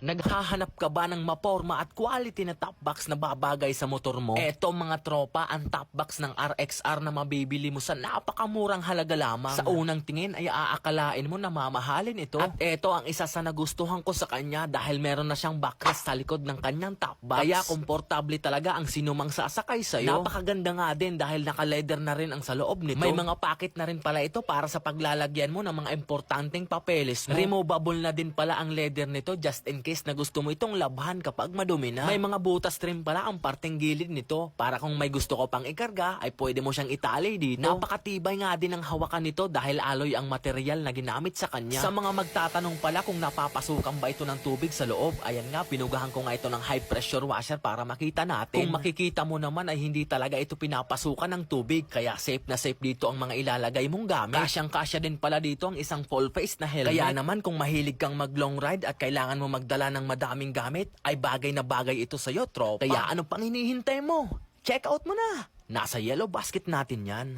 Naghahanap ka ba ng maporma at quality na top box na babagay sa motor mo? Eto mga tropa, ang top box ng RXR na mabibili mo sa napakamurang halaga lamang. Sa unang tingin ay aakalain mo na mamahalin ito. At eto ang isa sa nagustuhan ko sa kanya dahil meron na siyang backrest sa likod ng kanyang top box. Kaya komportable talaga ang sinumang sasakay sa'yo. Napakaganda nga din dahil naka-leather na rin ang sa loob nito. May mga packet na rin pala ito para sa paglalagyan mo ng mga importanteng papeles mo. Removable na din pala ang leather nito just in case na gusto mo itong labhan kapag madumi na. May mga butas trim pala ang parteng gilid nito para kung may gusto ko pang ikarga ay pwede mo siyang itali dito. Napakatibay nga din ang hawakan nito dahil alloy ang material na ginamit sa kanya. Sa mga magtatanong pala kung napapasukan ba ito ng tubig sa loob, ayan nga, pinugahan ko nga ito ng high pressure washer para makita natin. Kung makikita mo naman ay hindi talaga ito pinapasukan ng tubig kaya safe na safe dito ang mga ilalagay mong gamit. Kasyang-kasya din pala dito ang isang full face na helmet. Kaya naman kung mahilig kang mag long ride at kailangan mo magdala ng madaming gamit, ay bagay na bagay ito sa'yo, tropa. Kaya ano pang hinihintay mo? Check out mo na! Nasa yellow basket natin yan.